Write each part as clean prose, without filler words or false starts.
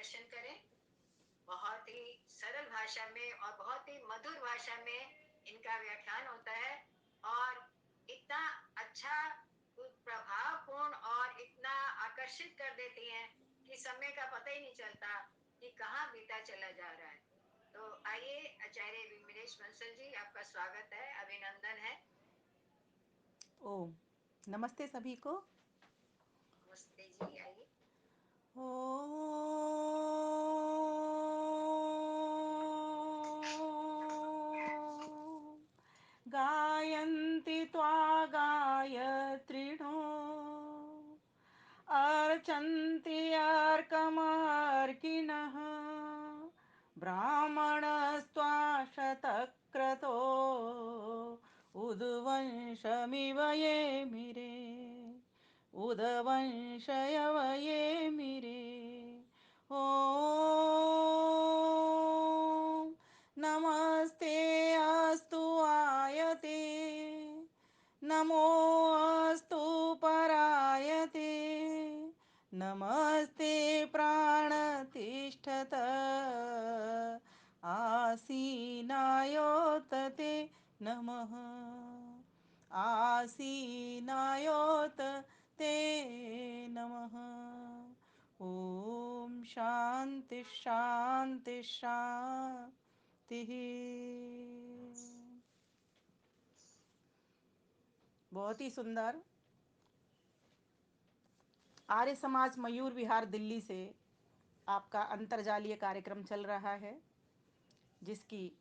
दर्शन करें। बहुत ही सरल भाषा में और बहुत ही मधुर भाषा में इनका व्याख्यान होता है और इतना अच्छा प्रभावपूर्ण और इतना आकर्षित कर देती हैं कि समय का पता ही नहीं चलता कि कहाँ बीता चला जा रहा है। तो आइए आचार्य विमलेश बंसल जी, आपका स्वागत है, अभिनंदन है। ओम नमस्ते सभी को। नमस्ते जी, आइए। ओम गायन्ति त्वा गायत्रिणो अर्चन्ति अर्कमर्किणः ब्राह्मणस्त्वा शतक्रतो उद्वंशमिव ये मिरे उदवंशयव ये मिरे। ॐ नमस्ते अस्तु आयते नमो अस्तु परायते नमस्ते प्राणतिष्ठत आसीनायोतते नमः आसीनायोत ते नमः। ओम शांति शांति शांति। बहुत ही सुंदर आर्य समाज मयूर विहार दिल्ली से आपका अंतर्जालीय कार्यक्रम चल रहा है, जिसकी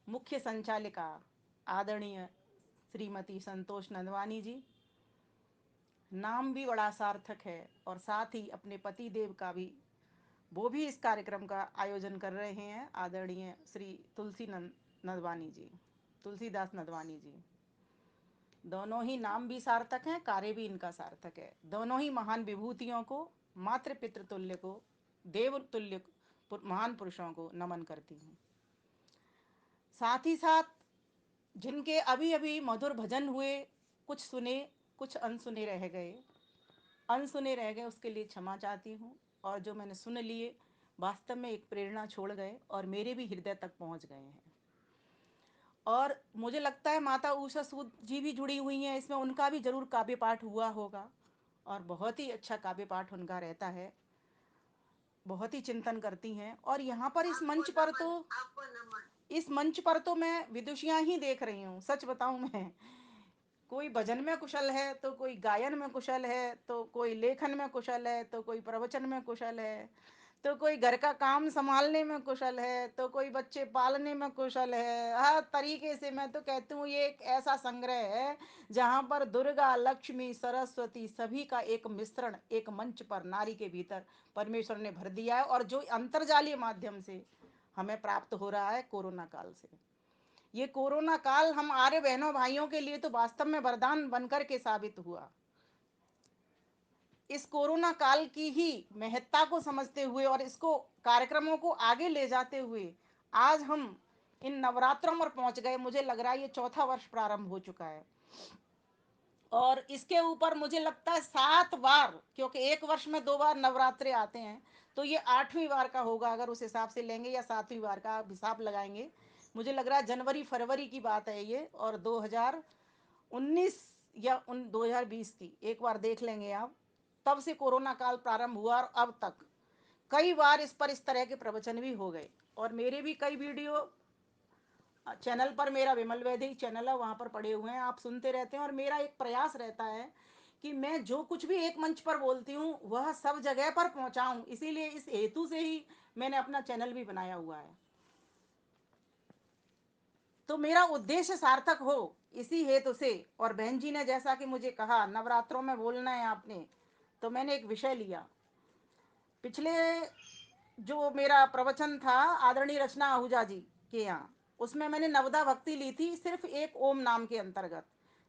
मुख्य संचालिका आदरणीय श्रीमती संतोष नंदवानी जी। नाम भी बड़ा सार्थक है और साथ ही अपने पति देव का भी, वो भी इस कार्यक्रम का आयोजन कर रहे हैं, आदरणीय श्री नंदवानी जी, तुलसीदास नंदवानी जी। दोनों ही नाम भी सार्थक हैं, कार्य भी इनका सार्थक है। दोनों ही महान विभूतियों को, मातृ पितृतुल्य को, देव तुल्य महान पुरुषों को नमन करती हूँ। साथ ही साथ जिनके अभी अभी मधुर भजन हुए, कुछ सुने कुछ अनसुने रह गए, उसके लिए क्षमा चाहती हूँ। और जो मैंने सुन लिए वास्तव में एक प्रेरणा छोड़ गए और मेरे भी हृदय तक पहुँच गए हैं। और मुझे लगता है माता उषा सूद जी भी जुड़ी हुई हैं इसमें, उनका भी जरूर काव्य पाठ हुआ होगा और बहुत ही अच्छा काव्य पाठ उनका रहता है, बहुत ही चिंतन करती हैं। और यहाँ पर इस मंच पर तो मैं विदुषियाँ ही देख रही हूँ, सच बताऊँ मैं। कोई भजन में कुशल है तो कोई गायन में कुशल है, तो कोई लेखन में कुशल है, तो कोई प्रवचन में कुशल है, तो कोई घर का काम संभालने में कुशल है, तो कोई बच्चे पालने में कुशल है। हर तरीके से मैं तो कहती हूँ ये एक ऐसा संग्रह है जहाँ पर दुर्गा लक्ष्मी सरस्वती सभी का एक मिश्रण एक मंच पर नारी के भीतर परमेश्वर ने भर दिया है, और जो अंतर्जालीय माध्यम से हमें प्राप्त हो रहा है कोरोना काल से। ये कोरोना काल हम आर्य बहनों भाइयों के लिए तो वास्तव में वरदान बनकर के साबित हुआ। इस कोरोना काल की ही महत्ता को समझते हुए और इसको कार्यक्रमों को आगे ले जाते हुए आज हम इन नवरात्रों पर पहुंच गए। मुझे लग रहा है ये चौथा वर्ष प्रारंभ हो चुका है और इसके ऊपर मुझे लगता है 7 बार, क्योंकि एक वर्ष में 2 बार नवरात्रे आते हैं, तो ये 8वीं बार का होगा अगर उस हिसाब से लेंगे, या 7वीं बार का हिसाब लगाएंगे। मुझे लग रहा है जनवरी फरवरी की बात है ये, और 2019 या 2020 की, एक बार देख लेंगे आप। तब से कोरोना काल प्रारंभ हुआ और अब तक कई बार इस पर इस तरह के प्रवचन भी हो गए, और मेरे भी कई वीडियो चैनल पर, मेरा विमल वैदिक चैनल है, वहाँ पर पड़े हुए हैं, आप सुनते रहते हैं। और मेरा एक प्रयास रहता है कि मैं जो कुछ भी एक मंच पर बोलती हूँ वह सब जगह पर पहुँचाऊँ, इसीलिए इस हेतु से ही मैंने अपना चैनल भी बनाया हुआ है। तो मेरा उद्देश्य सार्थक हो इसी हेतु से। और बहन जी ने जैसा कि मुझे कहा नवरात्रों में बोलना है आपने, तो मैंने एक विषय लिया। पिछले जो मेरा प्रवचन था आदरणीय रचना आहूजा जी के यहाँ, उसमें मैंने नवदा भक्ति ली थी सिर्फ एक ओम नाम के अंतर्गत,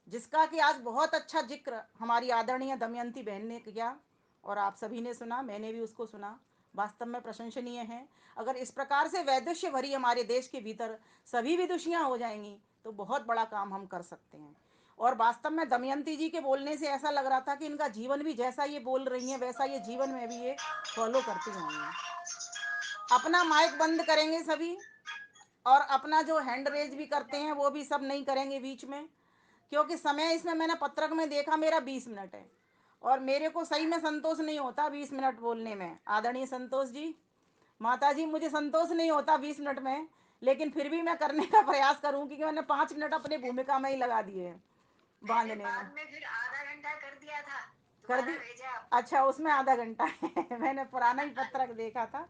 जिसका कि आज बहुत अच्छा जिक्र हमारी आदरणीय दमयंती बहन ने किया और आप सभी ने सुना, मैंने भी उसको सुना। वास्तव में प्रशंसनीय है। अगर इस प्रकार से वैदुष्य भरी हमारे देश के भीतर सभी विदुषियाँ हो जाएंगी तो बहुत बड़ा काम हम कर सकते हैं। और वास्तव में दमयंती जी के बोलने से ऐसा लग रहा था कि इनका जीवन भी जैसा ये बोल रही हैं वैसा ये जीवन में भी ये फॉलो करती होंगी। अपना माइक बंद करेंगे सभी, और अपना जो हैंड रेज भी करते हैं वो भी सब नहीं करेंगे बीच में, क्योंकि समय इसमें मैंने पत्रक में देखा मेरा 20 मिनट है, और मेरे को सही में संतोष नहीं होता 20 मिनट बोलने में। आदरणीय संतोष जी, माता जी, मुझे संतोष नहीं होता 20 मिनट में, लेकिन फिर भी मैं करने का प्रयास करूं, क्योंकि मैंने 5 मिनट अपनी भूमिका में ही लगा दिए हैं बांधने में। बाद में फिर आधा घंटा कर दिया था, कर दोबारा दी? भेजा आपने। अच्छा, उसमें आधा घंटा है मैंने पुराना ही पत्रक देखा था।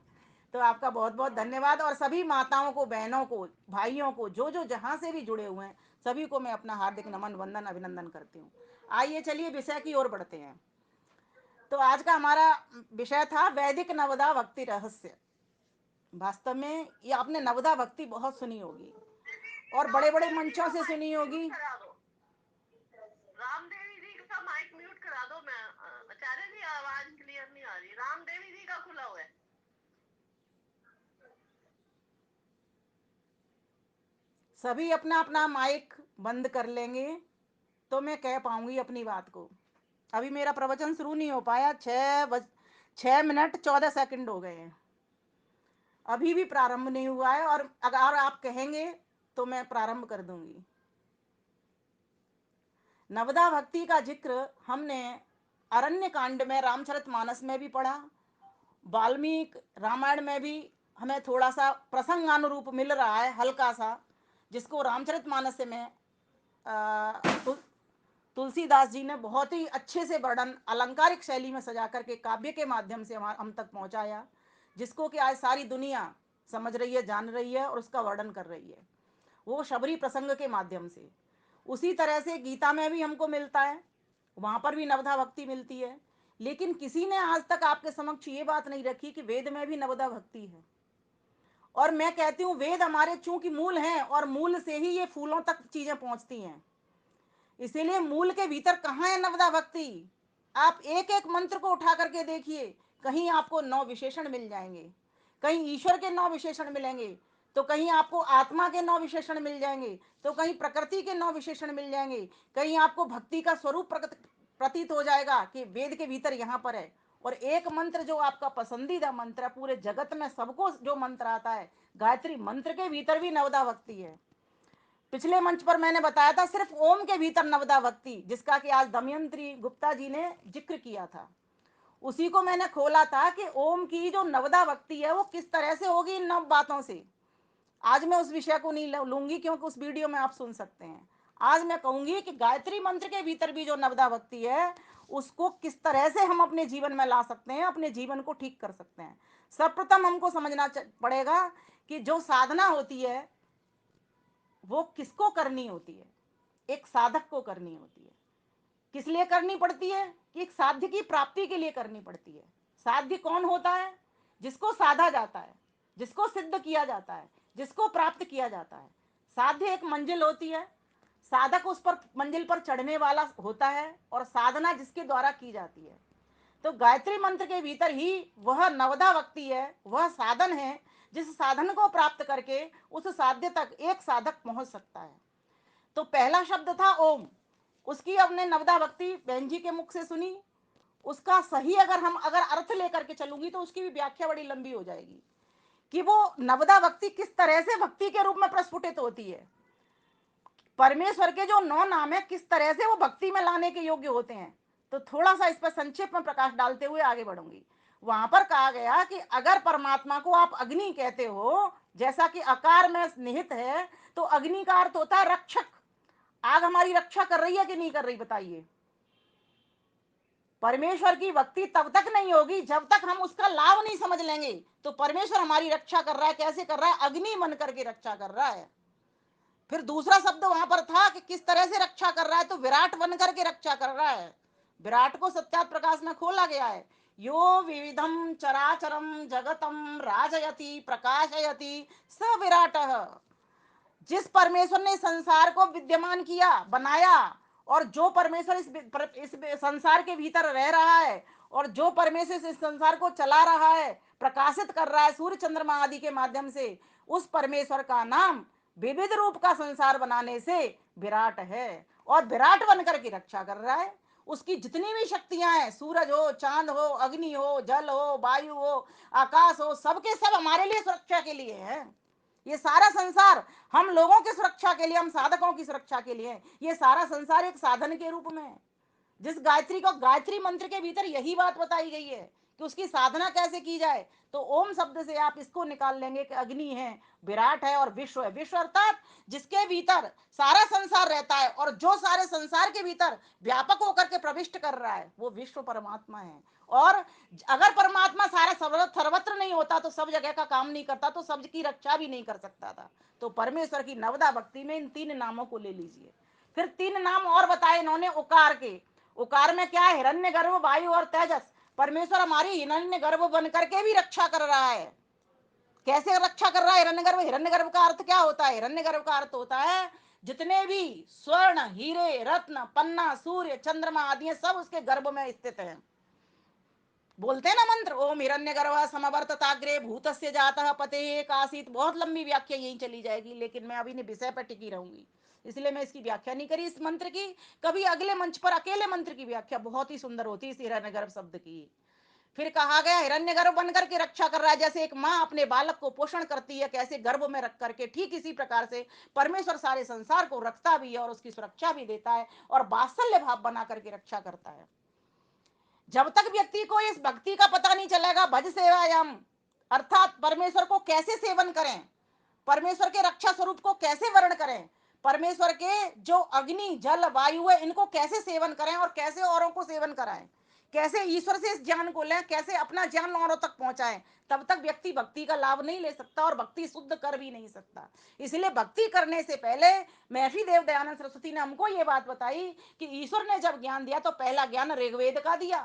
तो आपका बहुत बहुत धन्यवाद, और सभी माताओं को, बहनों को, भाइयों को, जो जो जहाँ से भी जुड़े हुए हैं, सभी को मैं अपना हार्दिक नमन, वंदन, अभिनंदन करती हूँ। आइए चलिए विषय की ओर बढ़ते हैं। तो आज का हमारा विषय था वैदिक नवदा भक्ति रहस्य। वास्तव में ये आपने नवदा भक्ति बहुत सुनी होगी और बड़े बड़े मंचों से सुनी होगी। रामदेवी जी का माइक म्यूट करा दो। मैं आचार्य जी, आवाज क्लियर नहीं आ रही। रामदेवी जी का खुला हुआ है। सभी अपना अपना माइक बंद कर लेंगे तो मैं कह पाऊंगी अपनी बात को। अभी मेरा प्रवचन शुरू नहीं हो पाया, 6 मिनट 14 सेकंड हो गए हैं, अभी भी प्रारंभ नहीं हुआ है, और अगर आप कहेंगे तो मैं प्रारंभ कर दूंगी। नवदा भक्ति का जिक्र हमने अरण्य कांड में, रामचरितमानस में भी पढ़ा, वाल्मीकि रामायण में भी हमें थोड़ा सा प्रसंगानुरूप मिल रहा है, हल्का सा, जिसको रामचरितमानस में तुलसीदास जी ने बहुत ही अच्छे से वर्णन अलंकारिक शैली में सजा करके काव्य के माध्यम से हम तक पहुंचाया, जिसको कि आज सारी दुनिया समझ रही है, जान रही है और उसका वर्णन कर रही है, वो शबरी प्रसंग के माध्यम से। उसी तरह से गीता में भी हमको मिलता है, वहाँ पर भी नवधा भक्ति मिलती है, लेकिन किसी ने आज तक आपके समक्ष ये बात नहीं रखी कि वेद में भी नवधा भक्ति है। और मैं कहती हूँ वेद हमारे चूंकि मूल हैं, और मूल से ही ये फूलों तक चीजें पहुंचती हैं, इसीलिए मूल के भीतर कहाँ है नवदा भक्ति। आप एक एक मंत्र को उठा करके देखिए, कहीं आपको 9 विशेषण मिल जाएंगे, कहीं ईश्वर के 9 विशेषण मिलेंगे, तो कहीं आपको आत्मा के 9 विशेषण मिल जाएंगे, तो कहीं प्रकृति के 9 विशेषण मिल जाएंगे, कहीं आपको भक्ति का स्वरूप प्रतीत हो जाएगा कि वेद के भीतर यहाँ पर है। और एक मंत्र जो आपका पसंदीदा मंत्र है, पूरे जगत में सबको जो मंत्र आता है, गायत्री मंत्र के भीतर भी नवदा भक्ति है। पिछले मंच पर मैंने बताया था सिर्फ ओम के भीतर नवदा भक्ति, जिसका कि आज दमयंती गुप्ता जी ने जिक्र किया था, उसी को मैंने खोला था कि ओम की जो नवदा भक्ति है वो किस तरह से होगी इन 9 बातों से। आज मैं उस विषय को नहीं लूंगी, क्योंकि उस वीडियो में आप सुन सकते हैं। आज मैं कहूंगी कि गायत्री मंत्र के भीतर भी जो नवदा भक्ति है, उसको किस तरह से हम अपने जीवन में ला सकते हैं, अपने जीवन को ठीक कर सकते हैं। सर्वप्रथम हमको समझना पड़ेगा कि जो साधना होती है वो किसको करनी होती है। एक साधक को करनी होती है। किस लिए करनी पड़ती है? कि एक साध्य की प्राप्ति के लिए करनी पड़ती है। साध्य कौन होता है? जिसको साधा जाता है, जिसको सिद्ध किया जाता है, जिसको प्राप्त किया जाता है। साध्य एक मंजिल होती है, साधक उस पर मंजिल पर चढ़ने वाला होता है, और साधना जिसके द्वारा की जाती है। तो गायत्री मंत्र के भीतर ही वह नवदा भक्ति है, वह साधन है, जिस साधन को प्राप्त करके उस साध्य तक एक साधक पहुंच सकता है। तो पहला शब्द था ओम, उसकी हमने नवदा भक्ति बहन जी के मुख से सुनी। उसका सही अगर अर्थ लेकर के चलूंगी तो उसकी भी व्याख्या बड़ी लंबी हो जाएगी कि वो नवदा भक्ति किस तरह से भक्ति के रूप में प्रस्फुटित होती है। परमेश्वर के जो 9 नाम है किस तरह से वो भक्ति में लाने के योग्य होते हैं। तो थोड़ा सा इस पर संक्षेप में प्रकाश डालते हुए आगे बढ़ूंगी। वहां पर कहा गया कि अगर परमात्मा को आप अग्नि कहते हो, जैसा कि आकार में निहित है, तो अग्नि का अर्थ होता है रक्षक। आग हमारी रक्षा कर रही है कि नहीं कर रही, बताइए। परमेश्वर की भक्ति तब तक नहीं होगी जब तक हम उसका लाभ नहीं समझ लेंगे। तो परमेश्वर हमारी रक्षा कर रहा है, कैसे कर रहा है? अग्नि बन करके रक्षा कर रहा है। फिर दूसरा शब्द वहां पर था कि किस तरह से रक्षा कर रहा है, तो विराट बन करके रक्षा कर रहा है। विराट को सत्यात प्रकाश में खोला गया है। यो विविधम चराचरम जगतम राजयति प्रकाशयति स विराट। जिस परमेश्वर ने संसार को विद्यमान किया, बनाया, और जो परमेश्वर इस संसार के भीतर रह रहा है, और जो परमेश्वर इस संसार को चला रहा है, प्रकाशित कर रहा है सूर्य चंद्रमा आदि के माध्यम से, उस परमेश्वर का नाम विविध रूप का संसार बनाने से विराट है, और विराट बनकर की रक्षा कर रहा है। उसकी जितनी भी शक्तियां हैं, सूरज हो, चांद हो, अग्नि हो, जल हो, वायु हो, आकाश हो, सबके सब हमारे लिए सुरक्षा के लिए है। ये सारा संसार हम लोगों की सुरक्षा के लिए, हम साधकों की सुरक्षा के लिए है। ये सारा संसार एक साधन के रूप में है। जिस गायत्री को, गायत्री मंत्र के भीतर यही बात बताई गई है कि उसकी साधना कैसे की जाए। तो ओम शब्द से आप इसको निकाल लेंगे कि अग्नि है, विराट है और विश्व है। विश्व अर्थात जिसके भीतर सारा संसार रहता है और जो सारे संसार के भीतर व्यापक होकर के प्रविष्ट कर रहा है, वो विश्व परमात्मा है। और अगर परमात्मा सारा सर्वत्र नहीं होता तो सब जगह का काम नहीं करता, तो सब की रक्षा भी नहीं कर सकता था। तो परमेश्वर की नवदा भक्ति में इन 3 नामों को ले लीजिए। फिर 3 नाम और बताए इन्होंने उकार के। उकार में क्या है? हिरण्य गर्भ, वायु और तेजस। परमेश्वर हमारी हिरण्य गर्भ बन करके भी रक्षा कर रहा है। कैसे रक्षा कर रहा है हिरण्य गर्भ? हिरण्य गर्भ का अर्थ क्या होता है? हिरण्य गर्भ का अर्थ होता है जितने भी स्वर्ण, हीरे, रत्न, पन्ना, सूर्य, चंद्रमा आदि सब उसके गर्भ में स्थित हैं। बोलते हैं ना मंत्र, ओम हिरण्य गर्भ समवर्तताग्रे भूतस्य जातः पते कासित। बहुत लंबी व्याख्या यही चली जाएगी, लेकिन मैं अभी विषय पर टिकी रहूंगी, इसलिए मैं इसकी व्याख्या नहीं करी इस मंत्र की। कभी अगले मंच पर अकेले मंत्र की व्याख्या बहुत ही सुंदर होती है इस हिरण्य गर्भ शब्द की। फिर कहा गया हिरण्य गर्भ बनकर के रक्षा कर रहा है। जैसे एक माँ अपने बालक को पोषण करती है कैसे गर्भ में रख करके, ठीक इसी प्रकार से परमेश्वर सारे संसार को रखता भी है और उसकी सुरक्षा भी देता है और वात्सल्य भाव बना करके रक्षा करता है। जब तक व्यक्ति को इस भक्ति का पता नहीं चलेगा, भज सेवायाम अर्थात परमेश्वर को कैसे सेवन करें, परमेश्वर के रक्षा स्वरूप को कैसे वर्ण करें, परमेश्वर के जो अग्नि, जल, वायु है इनको कैसे सेवन करें और कैसे औरों को सेवन कराएं, कैसे ईश्वर से इस ज्ञान को लें, कैसे अपना ज्ञान औरों तक पहुंचाएं, तब तक व्यक्ति भक्ति का लाभ नहीं ले सकता और भक्ति शुद्ध कर भी नहीं सकता। इसलिए भक्ति करने से पहले महर्षि देव दयानंद सरस्वती ने हमको ये बात बताई कि ईश्वर ने जब ज्ञान दिया तो पहला ज्ञान ऋग्वेद का दिया।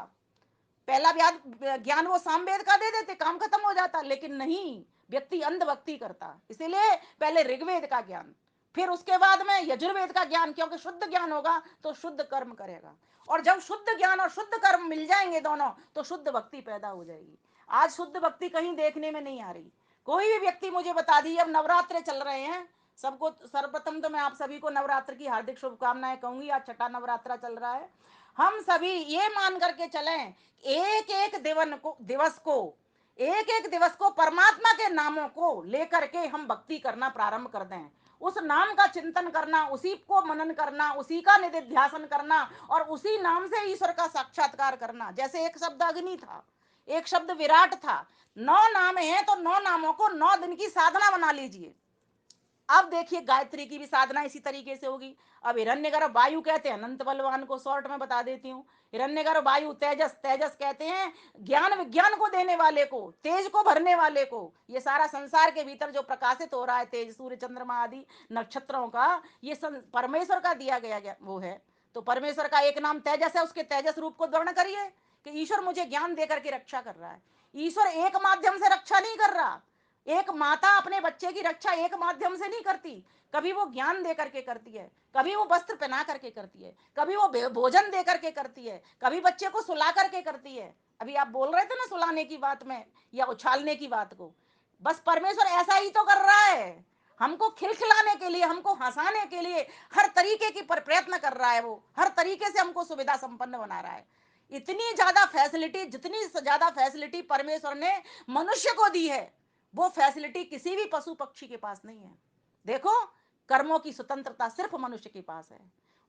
पहला ज्ञान वो सामवेद का दे देते, काम खत्म हो जाता, लेकिन नहीं, व्यक्ति अंध भक्ति करता। इसीलिए पहले ऋग्वेद का ज्ञान, फिर उसके बाद में यजुर्वेद का ज्ञान, क्योंकि शुद्ध ज्ञान होगा तो शुद्ध कर्म करेगा। और जब शुद्ध ज्ञान और शुद्ध कर्म मिल जाएंगे दोनों, तो शुद्ध भक्ति पैदा हो जाएगी। आज शुद्ध भक्ति कहीं देखने में नहीं आ रही। कोई भी व्यक्ति मुझे बता दीजिए, अब नवरात्र चल रहे हैं, सबको सर्वप्रथम तो मैं आप सभी को नवरात्र की हार्दिक शुभकामनाएं कहूंगी। आज छठा नवरात्रा चल रहा है। हम सभी ये मान करके चलें, एक एक दिवस को परमात्मा के नामों को लेकर के हम भक्ति करना प्रारंभ कर दें। उस नाम का चिंतन करना, उसी को मनन करना, उसी का निधिध्यासन करना और उसी नाम से ईश्वर का साक्षात्कार करना। जैसे एक शब्द अग्नि था, एक शब्द विराट था, 9 नाम है तो 9 नामों को 9 दिन की साधना बना लीजिए। अब देखिए गायत्री की भी साधना इसी तरीके से होगी। अब हिरण्यगर्भ वायु कहते हैं अनंत बलवान को, शॉर्ट में बता देती हूँ। हिरण्यगर्भ वायु तेजस, तेजस कहते हैं ज्ञान विज्ञान को देने वाले को, तेज को भरने वाले को। ये सारा संसार के भीतर जो प्रकाशित हो रहा है तेज, सूर्य चंद्रमा आदि नक्षत्रों का, ये परमेश्वर का दिया गया वो है। तो परमेश्वर का एक नाम तेजस है, उसके तेजस रूप को वर्ण करिए कि ईश्वर मुझे ज्ञान देकर के रक्षा कर रहा है। ईश्वर एक माध्यम से रक्षा नहीं कर रहा। एक माता अपने बच्चे की रक्षा एक माध्यम से नहीं करती, कभी वो ज्ञान दे करके करती है, कभी वो वस्त्र पहना करके करती है, कभी वो भोजन दे करके करती है, कभी बच्चे को सुला करके करती है। अभी आप बोल रहे थे ना सुलाने की बात में या उछालने की बात को, बस परमेश्वर ऐसा ही तो कर रहा है। हमको खिलखिलाने के लिए, हमको हंसाने के लिए हर तरीके की प्रयत्न कर रहा है। वो हर तरीके से हमको सुविधा संपन्न बना रहा है। इतनी ज्यादा फैसिलिटी, जितनी ज्यादा फैसिलिटी परमेश्वर ने मनुष्य को दी है, वो फैसिलिटी किसी भी पशु पक्षी के पास नहीं है। देखो, कर्मों की स्वतंत्रता सिर्फ मनुष्य के पास है।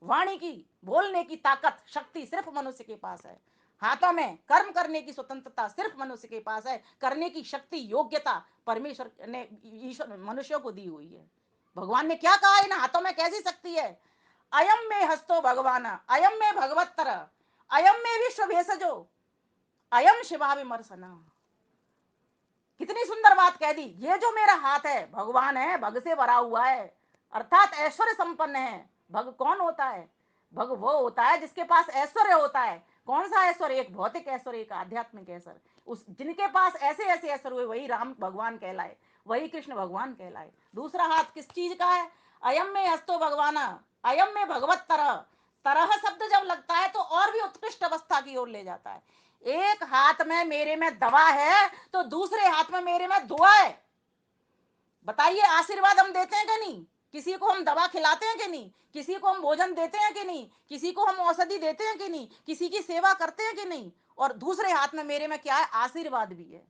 वाणी की, बोलने की ताकत, शक्ति सिर्फ मनुष्य के पास है। हाथों में कर्म करने की स्वतंत्रता सिर्फ मनुष्य के पास है। करने की शक्ति, योग्यता परमेश्वर ने, ईश्वर मनुष्यों को दी हुई है। भगवान ने क्या कहा इन हाथों में कैसी शक्ति है? अयम में हस्तो भगवान, अयम में भगवत्तर, अयम में विश्व भेषजो, अयम शिवा विमर्शना। कितनी सुंदर बात कह दी। ये जो मेरा हाथ है भगवान है, भग से भरा हुआ है, अर्थात ऐश्वर्य संपन्न है। भग कौन होता है? भग वो होता है जिसके पास ऐश्वर्य होता है। कौन सा ऐश्वर्य? एक भौतिक ऐश्वर्य, एक आध्यात्मिक ऐश्वर्य। उस जिनके पास ऐसे ऐसे ऐश्वर्य हुए, वही राम भगवान कहलाए, वही कृष्ण भगवान कहलाए। दूसरा हाथ किस चीज का है? अयम में हस्तो भगवान, अयम में भगवत तरह। तरह शब्द जब लगता है तो और भी उत्कृष्ट अवस्था की ओर ले जाता है। एक हाथ में मेरे में दवा है तो दूसरे हाथ में मेरे में दुआ है। बताइए, आशीर्वाद हम देते हैं क्या नहीं? किसी को हम दवा खिलाते हैं कि नहीं, किसी को हम भोजन देते हैं कि नहीं, किसी को हम औषधि देते हैं कि नहीं, किसी की सेवा करते हैं कि नहीं। और दूसरे हाथ में मेरे में क्या है, आशीर्वाद भी है,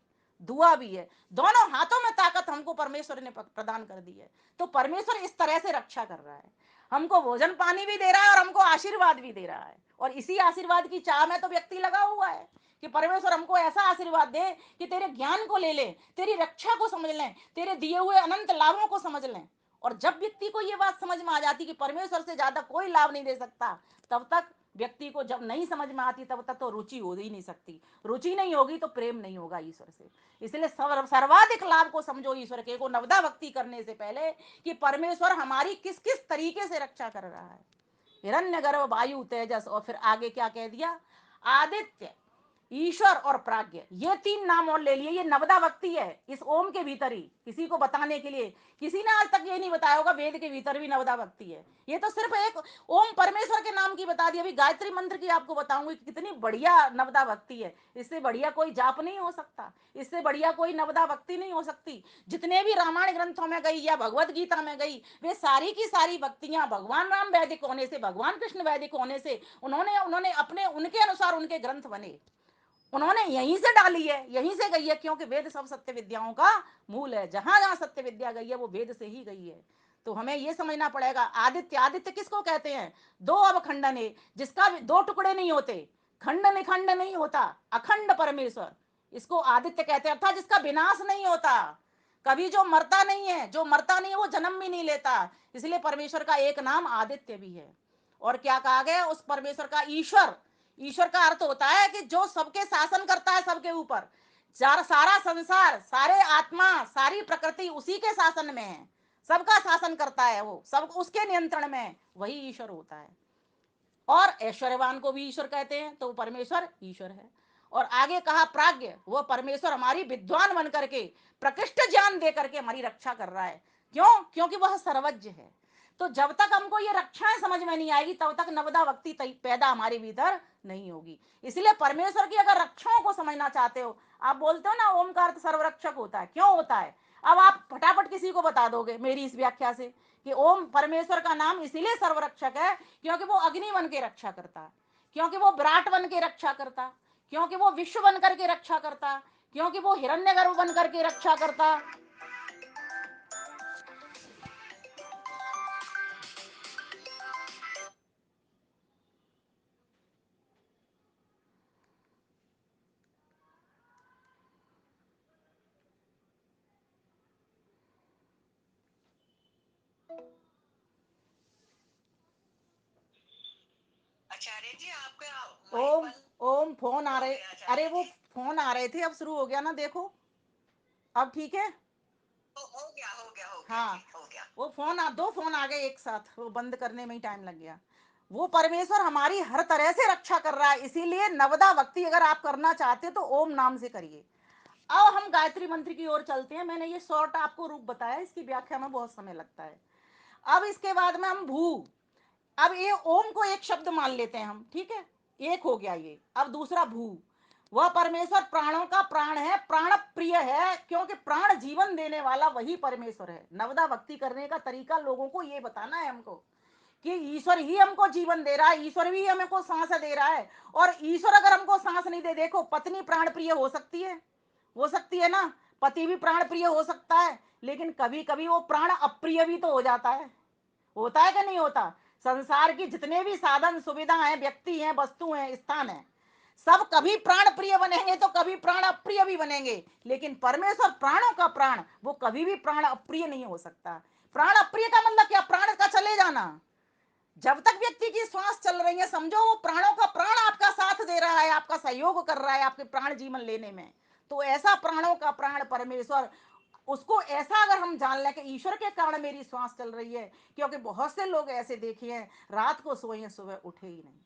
दुआ भी है। दोनों हाथों में ताकत हमको परमेश्वर ने प्रदान कर दी है। तो परमेश्वर इस तरह से रक्षा कर रहा है, हमको भोजन पानी भी दे रहा है और हमको आशीर्वाद भी दे रहा है। और इसी आशीर्वाद की चाह में तो व्यक्ति लगा हुआ है कि परमेश्वर हमको ऐसा आशीर्वाद दे कि तेरे ज्ञान को ले ले, तेरी रक्षा को समझ लें, तेरे दिए हुए अनंत लाभों को समझ लें। और जब व्यक्ति को ये बात समझ में आ जाती कि परमेश्वर से ज्यादा कोई लाभ नहीं दे सकता, तब तक व्यक्ति को जब नहीं समझ में आती, तब तक तो रुचि हो ही नहीं सकती। रुचि नहीं होगी तो प्रेम नहीं होगा ईश्वर से। इसलिए सर्वाधिक लाभ को समझो ईश्वर के को नवदा भक्ति करने से पहले कि परमेश्वर हमारी किस किस तरीके से रक्षा कर रहा है। हिरण्यगर्भ, वायु, तेजस, और फिर आगे क्या कह दिया, आदित्य, ईश्वर और प्राज्ञ, ये 3 नाम और ले लिए। ये नवदा भक्ति है इस ओम के भीतर ही, किसी को बताने के लिए। किसी ने आज तक ये नहीं बताया होगा वेद के भीतर भी नवदा भक्ति है। ये तो सिर्फ एक ओम परमेश्वर के नाम की बता दी। अभी गायत्री मंत्र की आपको बताऊंगी कितनी बढ़िया नवदा भक्ति है। इससे बढ़िया कोई जाप नहीं हो सकता, इससे बढ़िया कोई नवदा भक्ति नहीं हो सकती। जितने भी रामायण ग्रंथों में गई या भगवत गीता में गई, वे सारी की सारी भक्तियां भगवान राम वैदिक होने से, भगवान कृष्ण वैदिक होने से, उन्होंने अपने उनके अनुसार उनके ग्रंथ बने, उन्होंने यहीं से डाली है, यहीं से गई है। क्योंकि वेद सब सत्य विद्याओं का मूल है। जहां जहां सत्य विद्या गई है वो वेद से ही गई है। तो हमें यह समझना पड़ेगा। आदित्य, आदित्य किसको कहते हैं, दो अवखंडन है, जिसका दो टुकड़े नहीं होते, खंड निखंड नहीं होता, अखंड परमेश्वर, इसको आदित्य कहते हैं। अर्थात जिसका विनाश नहीं होता, कभी जो मरता नहीं है, जो मरता नहीं है वो जन्म भी नहीं लेता। इसलिए परमेश्वर का एक नाम आदित्य भी है। और क्या कहा गया उस परमेश्वर का, ईश्वर। ईश्वर का अर्थ होता है कि जो सबके शासन करता है, सबके ऊपर। सारा संसार, सारे आत्मा, सारी प्रकृति उसी के शासन में है, सबका शासन करता है, वो सब उसके नियंत्रण में है, वही ईश्वर होता है। और ऐश्वर्यवान को भी ईश्वर कहते हैं, तो परमेश्वर ईश्वर है। और आगे कहा प्राज्ञ, वो परमेश्वर हमारी विद्वान बन करके, प्रकृष्ट ज्ञान दे करके हमारी रक्षा कर रहा है। क्यों? क्योंकि वह सर्वज्ञ है। तो जब तक हमको ये रक्षाएं समझ में नहीं आएगी, तब तक नवदा भक्ति पैदा हमारे भीतर नहीं होगी। इसलिए परमेश्वर की अगर रक्षाओं को समझना चाहते हो, आप बोलते हो ना ओम का अर्थ सर्वरक्षक होता है, क्यों होता है? अब आप फटाफट किसी को बता दोगे मेरी इस व्याख्या से कि ओम परमेश्वर का नाम इसीलिए सर्वरक्षक है क्योंकि वो अग्नि बन के रक्षा करता, क्योंकि वो विराट बन के रक्षा करता, क्योंकि वो विश्व बन करके रक्षा करता, क्योंकि वो हिरण्यगर्भ बन करके रक्षा करता। आचार्य जी आपका ओम ओम फोन आ रहे, अरे वो फोन आ रहे थे, अब शुरू हो गया ना, देखो अब ठीक है। हो गया हाँ, ठीक हो गया। वो फोन दो फोन आ गए एक साथ, वो बंद करने में ही टाइम लग गया। वो परमेश्वर हमारी हर तरह से रक्षा कर रहा है। इसीलिए नवदा भक्ति अगर आप करना चाहते तो ओम नाम से करिए। अब हम गायत्री मंत्र की ओर चलते हैं। मैंने ये शॉर्ट आपको रूप बताया, इसकी व्याख्या में बहुत समय लगता है। अब इसके बाद में हम भू, अब ये ओम को एक शब्द मान लेते हैं हम, ठीक है, एक हो गया ये। अब दूसरा भू, वह परमेश्वर प्राणों का प्राण है, प्राण प्रिय है, क्योंकि प्राण जीवन देने वाला वही परमेश्वर है। नवदा भक्ति करने का तरीका लोगों को ये बताना है हमको कि ईश्वर ही हमको जीवन दे रहा है, ईश्वर भी हमको सांस दे रहा है। और ईश्वर अगर हमको सांस नहीं दे, देखो पत्नी प्राण प्रिय हो सकती है, हो सकती है ना, पति भी प्राण प्रिय हो सकता है, लेकिन कभी कभी वो प्राण अप्रिय भी तो हो जाता है, होता है कि नहीं होता? संसार की जितने भी साधन सुविधा हैं, व्यक्ति हैं, वस्तु हैं, स्थान हैं, सब कभी प्राण प्रिय बनेंगे तो कभी प्राण अप्रिय भी बनेंगे। लेकिन परमेश्वर प्राणों का प्राण, वो कभी भी प्राण अप्रिय नहीं हो सकता। प्राण अप्रिय का मतलब क्या? प्राण का चले जाना। जब तक व्यक्ति की श्वास चल रही है, समझो वो प्राणों का प्राण आपका साथ दे रहा है, आपका सहयोग कर रहा है आपके प्राण जीवन लेने में। तो ऐसा प्राणों का प्राण परमेश्वर, उसको ऐसा अगर हम जान लें कि ईश्वर के कारण मेरी श्वास चल रही है। क्योंकि बहुत से लोग ऐसे देखे हैं, रात को सोए सुबह उठे ही नहीं।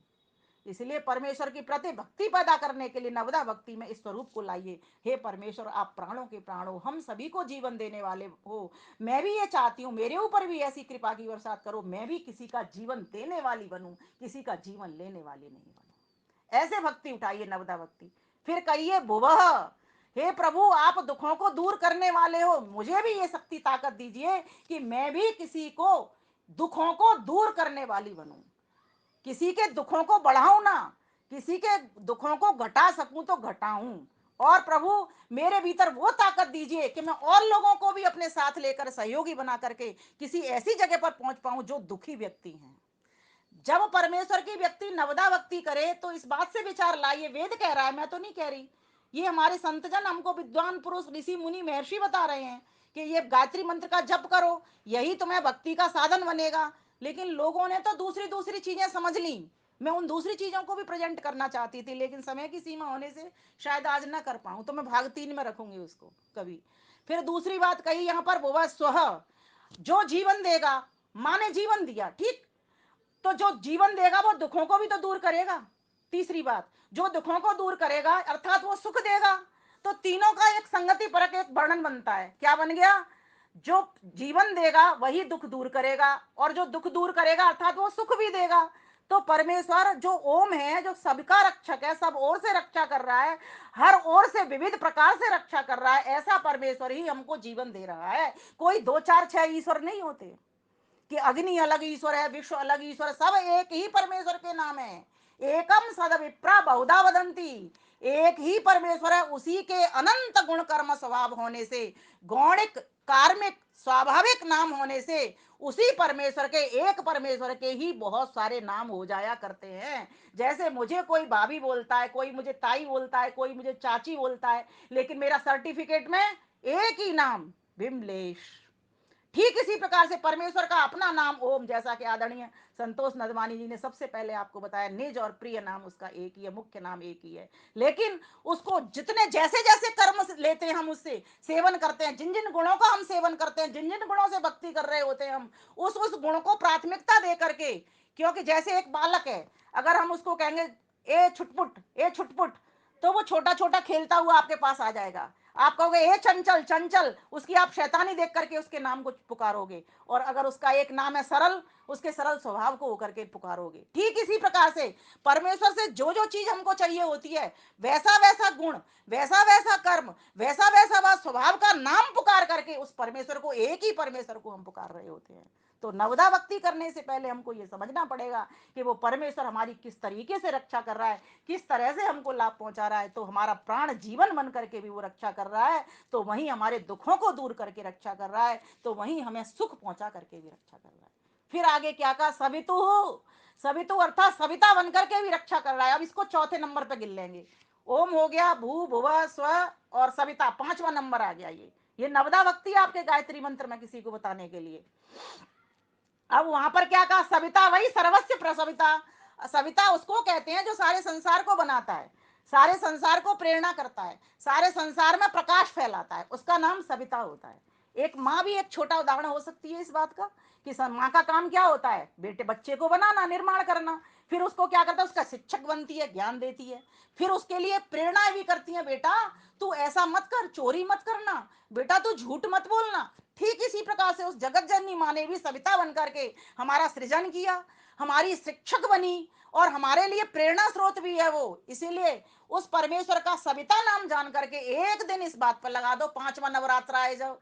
इसलिए परमेश्वर की प्रति भक्ति पैदा करने के लिए नवदा भक्ति में इस स्वरूप को लाइए। हे परमेश्वर, आप प्राणों के प्राण हो, हम सभी को जीवन देने वाले हो। मैं भी ये चाहती हूँ, मेरे ऊपर भी ऐसी कृपा की बरसात करो, मैं भी किसी का जीवन देने वाली बनूं, किसी का जीवन लेने वाली नहीं बनूं। ऐसे भक्ति उठाइए, नवदा भक्ति। फिर कहिए भुवः, हे प्रभु, आप दुखों को दूर करने वाले हो, मुझे भी ये शक्ति ताकत दीजिए कि मैं भी किसी को दुखों को दूर करने वाली बनूं, किसी के दुखों को बढ़ाऊं ना, किसी के दुखों को घटा सकूं तो घटाऊं। और प्रभु, मेरे भीतर वो ताकत दीजिए कि मैं और लोगों को भी अपने साथ लेकर सहयोगी बना करके किसी ऐसी जगह पर पहुंच पाऊं जो दुखी व्यक्ति हैं। जब परमेश्वर की व्यक्ति नवदा भक्ति करे तो इस बात से विचार लाइए, वेद कह रहा है, मैं तो नहीं कह रही, ये हमारे संतजन हमको, विद्वान पुरुष, ऋषि मुनि महर्षि बता रहे हैं कि ये गायत्री मंत्र का जप करो, यही तुम्हें भक्ति का साधन बनेगा। लेकिन लोगों ने तो दूसरी दूसरी चीजें समझ ली। मैं उन दूसरी चीजों को भी प्रेजेंट करना चाहती थी, लेकिन समय की सीमा होने से शायद आज ना कर पाऊं, तो मैं भाग 3 में रखूंगी उसको कभी। फिर दूसरी बात कही यहाँ पर, वो स्व, जो जीवन देगा, माँ ने जीवन दिया, ठीक, तो जो जीवन देगा वो दुखों को भी तो दूर करेगा। तीसरी बात, जो दुखों को दूर करेगा अर्थात वो सुख देगा। तो तीनों का एक संगति परक एक वर्णन बनता है। क्या बन गया? जो जीवन देगा वही दुख दूर करेगा, और जो दुख दूर करेगा अर्थात वो सुख भी देगा। तो परमेश्वर जो ओम है, जो सबका रक्षक है, सब ओर से रक्षा कर रहा है, हर ओर से विविध प्रकार से रक्षा कर रहा है, ऐसा परमेश्वर ही हमको जीवन दे रहा है। कोई 2 4 6 ईश्वर नहीं होते कि अग्नि अलग ईश्वर है, विश्व अलग ईश्वर है, सब एक ही परमेश्वर के नाम है। एकम सद विप्रा बहुधा वदंती, एक ही परमेश्वर है, उसी के अनंत गुण कर्म स्वभाव होने से, गौणिक कार्मिक स्वाभाविक नाम होने से, उसी परमेश्वर के, एक परमेश्वर के ही बहुत सारे नाम हो जाया करते हैं। जैसे मुझे कोई भाभी बोलता है, कोई मुझे ताई बोलता है, कोई मुझे चाची बोलता है, लेकिन मेरा सर्टिफिकेट में एक ही नाम, विमलेश। ठीक इसी प्रकार से परमेश्वर का अपना नाम ओम, जैसा कि आदरणीय संतोष नदवानी जी ने सबसे पहले आपको बताया, निज और प्रिय नाम उसका एक ही है, मुख्य नाम एक ही है। लेकिन उसको जितने जैसे जैसे कर्म लेते हैं हम, उससे सेवन करते हैं, जिन जिन गुणों का हम सेवन करते हैं, जिन जिन गुणों से भक्ति कर रहे होते हैं हम, उस गुण को प्राथमिकता दे करके, क्योंकि जैसे एक बालक है, अगर हम उसको कहेंगे ए छुटपुट, ए छुटपुट, तो वो छोटा छोटा खेलता हुआ आपके पास आ जाएगा। आप कहोगे ए चंचल, चंचल, उसकी आप शैतानी देख करके उसके नाम को पुकारोगे। और अगर उसका एक नाम है सरल, उसके सरल स्वभाव को होकर के पुकारोगे। ठीक इसी प्रकार से परमेश्वर से जो जो चीज हमको चाहिए होती है, वैसा वैसा गुण, वैसा वैसा कर्म, वैसा वैसा वह स्वभाव का नाम पुकार करके उस परमेश्वर को, एक ही परमेश्वर को हम पुकार रहे होते हैं। तो नवदा भक्ति करने से पहले हमको ये समझना पड़ेगा कि वो परमेश्वर हमारी किस तरीके से रक्षा कर रहा है, किस तरह से हमको लाभ पहुंचा रहा है। तो हमारा प्राण जीवन बन करके भी वो रक्षा कर रहा है, तो वहीं हमारे दुखों को दूर करके रक्षा कर रहा है, तो वहीं हमें सुख पहुंचा करके भी रक्षा कर रहा है। फिर आगे क्या कहा? सवितु, सवितु अर्थात सविता बन करके भी रक्षा कर रहा है। अब इसको चौथे नंबर पे गिन लेंगे। ओम हो गया, भू भुव स्व और सविता, 5वां नंबर आ गया। ये नवदा भक्ति आपके गायत्री मंत्र में किसी को बताने के लिए। अब वहां पर क्या कहा? सविता, वही सर्वस्व प्रसविता। सविता उसको कहते हैं जो सारे संसार को बनाता है, सारे संसार को प्रेरणा करता है, सारे संसार में प्रकाश फैलाता है, उसका नाम सविता होता है। एक माँ भी एक छोटा उदाहरण हो सकती है इस बात का कि माँ का काम क्या होता है? बेटे बच्चे को बनाना, निर्माण करना। फिर उसको क्या करता है? उसका शिक्षक बनती है, ज्ञान देती है। फिर उसके लिए प्रेरणा भी करती है, बेटा तू ऐसा मत कर, चोरी मत करना, बेटा तू झूठ मत बोलना। ठीक इसी प्रकार से उस जगत जननी माँ ने भी सविता बन करके हमारा सृजन किया, हमारी शिक्षक बनी, और हमारे लिए प्रेरणा स्रोत भी है वो। इसीलिए उस परमेश्वर का सविता नाम जान करके एक दिन इस बात पर लगा दो, 5वां नवरात्र आए जब,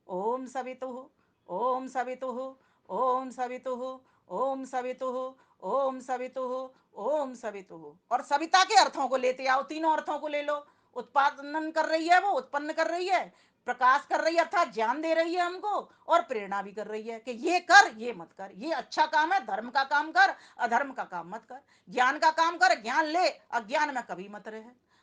ओम सवितुः, ओम सवितुः, ओम सवितुः, ओम सवितुः, ओम सवितुः, ओम सवितुः। और सविता के अर्थों को लेते आओ, तीनों अर्थों को ले लो। उत्पादन कर रही है, वो उत्पन्न कर रही है, प्रकाश कर रही है अर्थात ज्ञान दे रही है हमको, और प्रेरणा भी कर रही है कि ये कर, ये मत कर, ये अच्छा काम है, धर्म का काम कर, अधर्म का काम मत कर, ज्ञान का काम कर, ज्ञान ले, अज्ञान में कभी मत रहे,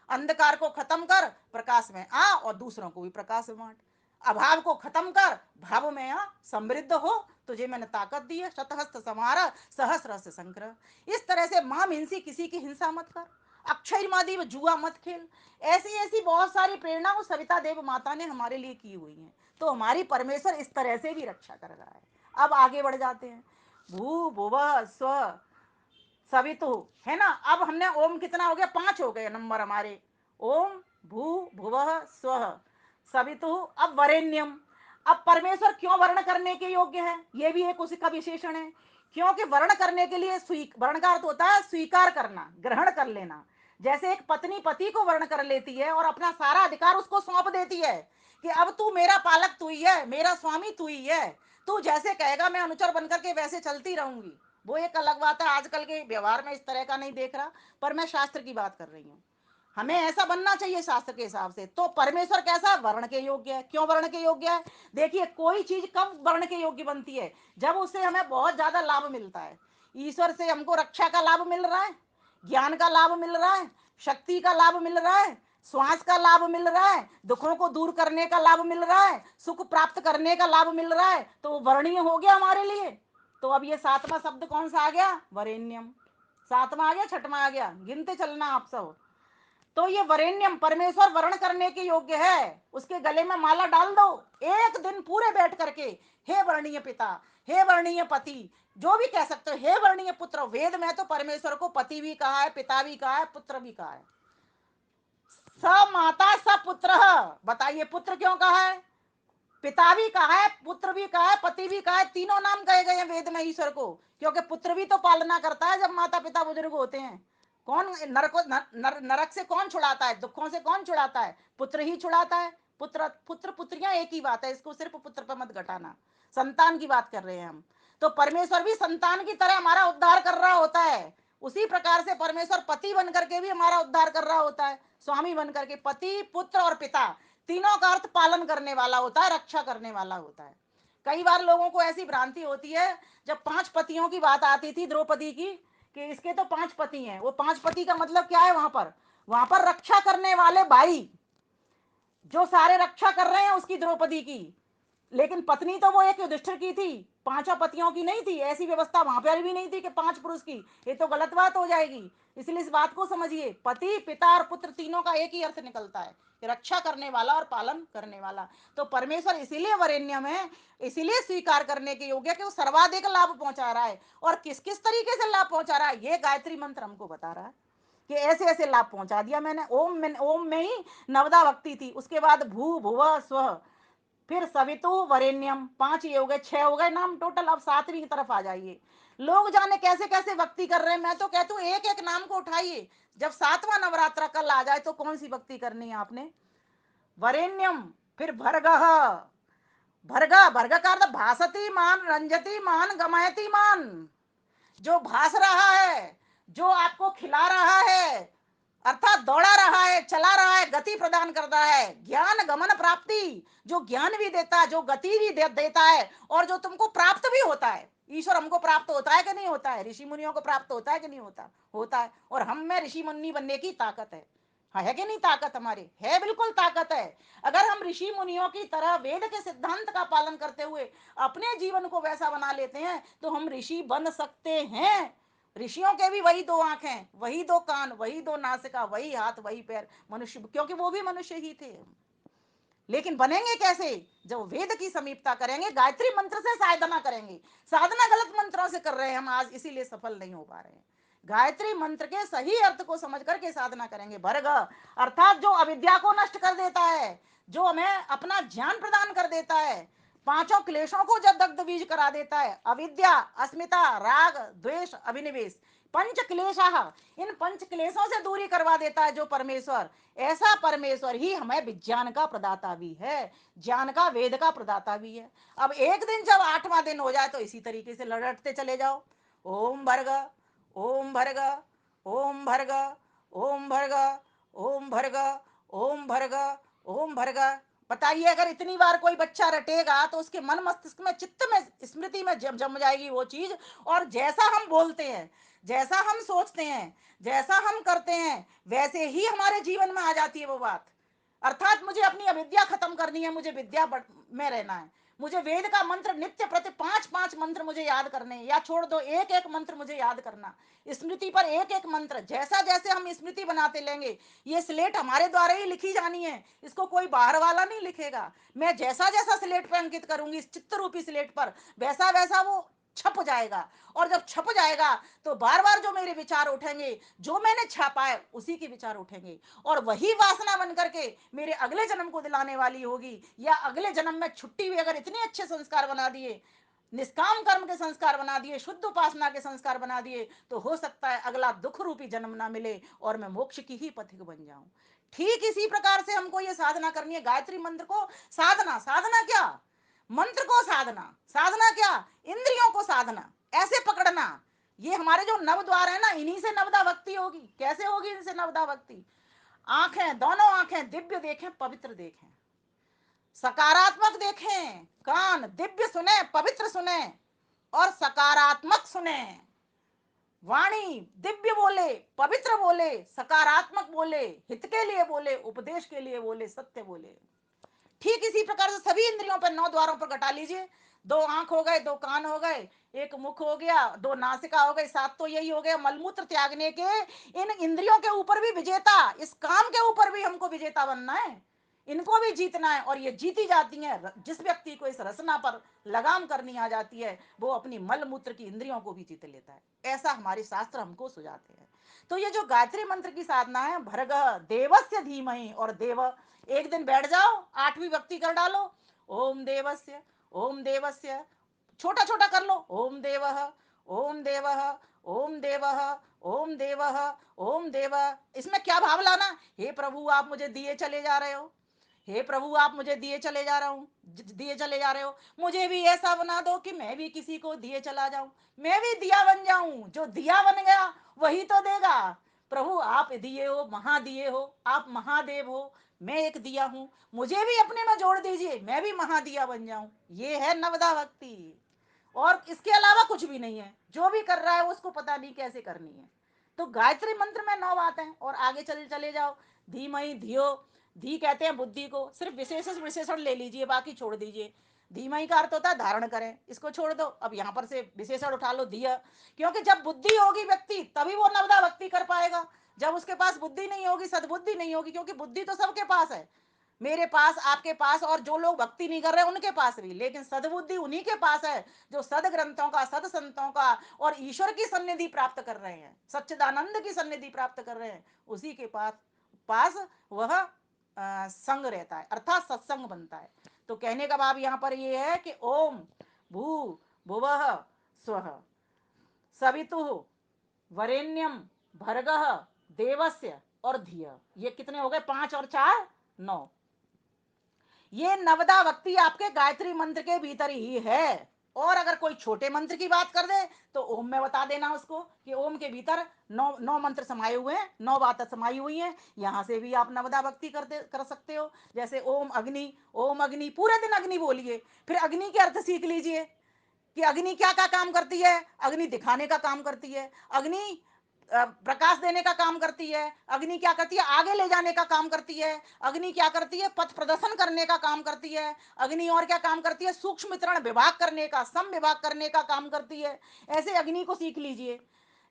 अंधकार को खत्म कर, प्रकाश में आ, और दूसरों को भी प्रकाश में बांट, अभाव को खत्म कर, भाव में आ, समृद्ध हो, तुझे मैंने ताकत दी है, शतहस्त समारा सहस्र से संग्रह। इस तरह से मां हिंसी, किसी की हिंसा मत कर, अक्षय मादी जुआ मत खेल। ऐसी ऐसी बहुत सारी प्रेरणा उस सविता देव माता ने हमारे लिए की हुई है। तो हमारी परमेश्वर इस तरह से भी रक्षा कर रहा है। अब आगे बढ़ जाते हैं। भू भुव स्व सवितु, है ना। अब हमने ओम कितना हो गया? 5 हो गए नंबर हमारे। ओम भू भुव स्व सवितु। अब वरेण्यम। अब परमेश्वर क्यों वर्ण करने के योग्य है, ये भी एक उसका विशेषण है। क्योंकि वर्ण करने के लिए, वर्ण का अर्थ होता है स्वीकार करना, ग्रहण कर लेना। जैसे एक पत्नी पति को वर्ण कर लेती है और अपना सारा अधिकार उसको सौंप देती है कि अब तू मेरा पालक तू ही है, मेरा स्वामी तू ही है, तू जैसे कहेगा मैं अनुचर बनकर के वैसे चलती रहूंगी। वो एक अलग बात है, आजकल के व्यवहार में इस तरह का नहीं देख रहा, पर मैं शास्त्र की बात कर रही हूँ। हमें ऐसा बनना चाहिए शास्त्र के हिसाब से। तो परमेश्वर कैसा है? वर्ण के योग्य है। क्यों वर्ण के योग्य है? देखिए, कोई चीज कब वर्ण के योग्य बनती है? जब उससे हमें बहुत ज्यादा लाभ मिलता है। ईश्वर से हमको रक्षा का लाभ मिल रहा है, ज्ञान का लाभ मिल रहा है, शक्ति का लाभ मिल रहा है, श्वास का लाभ मिल रहा है, दुखों को दूर करने का लाभ मिल रहा है, सुख प्राप्त करने का लाभ मिल रहा है, तो वो वर्णीय हो गया हमारे लिए। तो अब ये सातवां शब्द कौन सा आ गया? वरेण्यम। सातवां आ गया, छठवां आ गया, गिनते चलना आप सब। तो ये वरेण्यम, परमेश्वर वर्ण करने के योग्य है। उसके गले में माला डाल दो एक दिन पूरे बैठ करके, हे वर्णीय पिता, हे वर्णीय पति, जो भी कह सकते हो, हे वर्णीय पुत्र। वेद में तो परमेश्वर को पति भी कहा है, पिता भी कहा है, पुत्र भी कहा है। स माता स पुत्र। बताइए, पुत्र क्यों कहा है? पिता भी कहा है, पुत्र भी कहा है, पति भी कहा है, तीनों नाम कहे गए हैं वेद में ईश्वर को। क्योंकि पुत्र भी तो पालना करता है जब माता पिता बुजुर्ग होते हैं। कौन नरक से कौन छुड़ाता है? दुखों से कौन छुड़ाता है? पुत्र ही छुड़ाता है। पुत्र पुत्र पुत्रियां एक ही बात है, इसको सिर्फ पुत्र पर मत घटाना। संतान की बात कर रहे हैं हम। तो परमेश्वर भी संतान की तरह हमारा उद्धार कर रहा होता है। उसी प्रकार से परमेश्वर पति बन करके भी हमारा उद्धार कर रहा होता है, स्वामी बन करके। पति, पुत्र और पिता, तीनों का अर्थ पालन करने वाला होता है, रक्षा करने वाला होता है। कई बार लोगों को ऐसी भ्रांति होती है, जब 5 पतियों की बात आती थी द्रौपदी की, कि इसके तो 5 पति हैं। वो 5 पति का मतलब क्या है? वहां पर रक्षा करने वाले भाई, जो सारे रक्षा कर रहे हैं उसकी, द्रौपदी की। लेकिन पत्नी तो वो एक युधिष्ठिर की थी, 5 पतियों की नहीं थी। ऐसी व्यवस्था वहां पर भी नहीं थी कि 5 पुरुष की। ये तो गलत बात हो जाएगी। इसलिए इस बात को समझिए, पति, पिता और पुत्र तीनों का एक ही अर्थ निकलता है, रक्षा करने वाला और पालन करने वाला। तो परमेश्वर इसीलिए वरेण्यम है, इसीलिए स्वीकार करने के योग्य कि वो सर्वाधिक लाभ पहुंचा रहा है। और किस किस तरीके से लाभ पहुंचा रहा है, ये गायत्री मंत्र हमको बता रहा है कि ऐसे ऐसे लाभ पहुंचा दिया मैंने। ओम में ही नवदा भक्ति थी, उसके बाद भू भुव स्व, फिर सवितु वरेण्यम। 5 ये हो गए, 6 हो गए नाम टोटल। अब 7वीं की तरफ आ जाइए। लोग जाने कैसे कैसे भक्ति कर रहे हैं। मैं तो कहती हूँ एक एक नाम को उठाइए। जब 7वां नवरात्र कल आ जाए तो कौन सी भक्ति करनी है आपने? वरेण्यम, फिर भर्गः। भर्ग, भर्ग का अर्थ भासती मान, रंजती मान, गमयती मान। जो भास रहा है, जो आपको खिला रहा है, अर्थात दौड़ा रहा है, चला रहा है, गति प्रदान करता है। ज्ञान गमन प्राप्ति, जो ज्ञान भी देता है, जो गति भी देता है, और जो तुमको प्राप्त भी होता है। ईश्वर हमको प्राप्त होता है कि नहीं होता है? ऋषि मुनियों को प्राप्त होता है कि नहीं होता? होता है। और हम में ऋषि मुनि बनने की ताकत है। हाँ, है कि नहीं ताकत? हमारे है, बिल्कुल ताकत है। अगर हम ऋषि मुनियों की तरह वेद के सिद्धांत का पालन करते हुए अपने जीवन को वैसा बना लेते हैं तो हम ऋषि बन सकते हैं। ऋषियों के भी वही 2 आंखें, वही 2 कान, वही 2 नासिका, वही हाथ, वही पैर, मनुष्य, क्योंकि वो भी मनुष्य ही थे। लेकिन बनेंगे कैसे? जब वेद की समीपता करेंगे, गायत्री मंत्र से साधना करेंगे। साधना गलत मंत्रों से कर रहे हैं हम आज, इसीलिए सफल नहीं हो पा रहे हैं। गायत्री मंत्र के सही अर्थ को समझ करके साधना करेंगे। भर्ग अर्थात जो अविद्या को नष्ट कर देता है, जो हमें अपना ज्ञान प्रदान कर देता है, 5 क्लेशों को जब दग्ध बीज करा देता है, अविद्या, अस्मिता, राग, द्वेष, अभिनिवेश, 5 क्लेशः, इन 5 क्लेशों से दूरी करवा देता है जो परमेश्वर, ऐसा परमेश्वर ही हमें विज्ञान का प्रदाता भी है, ज्ञान का, वेद का प्रदाता भी है। अब एक दिन जब 8वां दिन हो जाए तो इसी तरीके से लड़ते चले जाओ। ओम भर्ग, ओम भर्ग, ओम भर्ग, ओम भर्ग, ओम भर्ग, ओम भर्ग, ओम भर्ग। बताइए, अगर इतनी बार कोई बच्चा रटेगा तो उसके मन मस्तिष्क में, चित्त में, स्मृति में जम जाएगी वो चीज। और जैसा हम बोलते हैं, जैसा हम सोचते हैं, जैसा हम करते हैं, वैसे ही हमारे जीवन में आ जाती है वो बात। अर्थात मुझे अपनी अविद्या खत्म करनी है, मुझे विद्या में रहना है। मुझे वेद का मंत्र नित्य प्रति 5-5 मंत्र मुझे याद करने हैं, या छोड़ दो, एक एक मंत्र मुझे याद करना। स्मृति पर एक एक मंत्र, जैसा जैसे हम स्मृति बनाते लेंगे, ये स्लेट हमारे द्वारा ही लिखी जानी है, इसको कोई बाहर वाला नहीं लिखेगा। मैं जैसा जैसा स्लेट पर अंकित करूंगी, इस चित्त रूपी स्लेट पर, वैसा वैसा वो छप जाएगा। और जब छप जाएगा तो बार बार जो मेरे विचार उठेंगे, जो मैंने छापा है उसी के विचार उठेंगे, और वही वासना बन करके मेरे अगले जन्म को दिलाने वाली होगी। या अगले जन्म में छुट्टी हुई, अगर इतने अच्छे संस्कार बना दिए, निष्काम कर्म के संस्कार बना दिए, शुद्ध उपासना के संस्कार बना दिए, तो हो सकता है अगला दुख रूपी जन्म ना मिले और मैं मोक्ष की ही पथिक बन जाऊं। ठीक इसी प्रकार से हमको ये साधना करनी है। गायत्री मंत्र को साधना, साधना क्या, मंत्र को साधना, साधना क्या, इंद्रियों को साधना, ऐसे पकड़ना। ये हमारे जो नव द्वार है ना, इन्हीं से नवदा भक्ति होगी। कैसे होगी इनसे नवदा भक्ति? आंखें, दोनों आंखें दिव्य देखें, पवित्र देखें, सकारात्मक देखें, कान दिव्य सुने, पवित्र सुने और सकारात्मक सुने, वाणी दिव्य बोले, पवित्र बोले, सकारात्मक बोले, हित के लिए बोले, उपदेश के लिए बोले, सत्य बोले। ठीक इसी प्रकार से सभी इंद्रियों पर, 9 द्वारों पर घटा लीजिए। 2 आंख हो गए, 2 कान हो गए, 1 मुख हो गया, 2 नासिका हो गई, 7 तो यही हो गया। मलमूत्र त्यागने के इन इंद्रियों के ऊपर भी विजेता, इस काम के ऊपर भी हमको विजेता बनना है, इनको भी जीतना है। और ये जीती जाती हैं जिस व्यक्ति को इस रचना पर लगाम करनी आ जाती है, वो अपनी मल मूत्र की इंद्रियों को भी जीत लेता है। ऐसा हमारे शास्त्र हमको सुझाते हैं। तो ये जो गायत्री मंत्र की साधना है, भर्गः देवस्य धीमहि, और देव, एक दिन बैठ जाओ, 8वीं भक्ति कर डालो, ओम देवस्य, ओम देवस्य, छोटा छोटा कर लो, ओम देवः, ओम देवः, ओम देवः, ओम देवः, ओम देव। इसमें क्या भाव लाना? हे प्रभु आप मुझे दिए चले जा रहे हो, हे प्रभु आप मुझे दिए चले जा रहा हूँ, दिए चले जा रहे हो, मुझे भी ऐसा बना दो कि मैं भी किसी को दिए चला जाऊं, मैं भी दिया बन जाऊं। जो दिया बन गया वही तो देगा। प्रभु आप दिए हो, महादिए हो, आप महादेव हो, मैं एक दिया हूं, मुझे भी अपने में जोड़ दीजिए, मैं भी महादिया बन जाऊं। ये है नवदा भक्ति, और इसके अलावा कुछ भी नहीं है। जो भी कर रहा है उसको पता नहीं कैसे करनी है। तो गायत्री मंत्र में 9 बातें हैं, और आगे चले चले जाओ। धीमहि धियो, धी कहते हैं बुद्धि को, सिर्फ विशेषण विशेषण ले लीजिए, बाकी छोड़ दीजिए। धीमहि का अर्थ होता है धारण करें, इसको छोड़ दो। अब यहाँ पर से विशेषण उठा लो धिया, क्योंकि जब बुद्धि होगी व्यक्ति तभी वो नवदा भक्ति कर पाएगा। जब उसके पास बुद्धि नहीं होगी, सद्बुद्धि नहीं होगी, क्योंकि बुद्धि तो सबके पास है, मेरे पास, आपके पास, और जो लोग भक्ति नहीं कर रहे उनके पास भी, लेकिन सद्बुद्धि उन्हीं के पास है जो सद ग्रंथों का, सद संतों का और ईश्वर की सन्निधि प्राप्त कर रहे हैं, सच्चिदानंद की सन्निधि प्राप्त कर रहे हैं। उसी के पास वह संग रहता है, अर्थात सत्संग बनता है। तो कहने का भाव यहाँ पर ये है कि ओम भू भुवः स्वः सवितुः वरेण्यम भर्गः देवस्य और धिय। ये कितने हो गए? 5 और 4 9। ये नवदा भक्ति आपके गायत्री मंत्र के भीतर ही है। और अगर कोई छोटे मंत्र की बात कर दे तो ओम में बता देना उसको कि ओम के भीतर 9 मंत्र समाये हुए हैं, 9 बातें समाई हुई हैं। यहां से भी आप नवदा भक्ति कर सकते हो। जैसे ओम अग्नि, ओम अग्नि, पूरे दिन अग्नि बोलिए, फिर अग्नि के अर्थ सीख लीजिए कि अग्नि क्या काम करती है। अग्नि दिखाने का काम करती है, अग्नि प्रकाश देने का काम करती है, अग्नि क्या करती है? आगे ले जाने का काम करती है, अग्नि क्या करती है? पथ प्रदर्शन करने का काम करती है, अग्नि और क्या काम करती है? सूक्ष्म वितरण विभाग करने का, सम विभाग करने का काम करती है। ऐसे अग्नि को सीख लीजिए।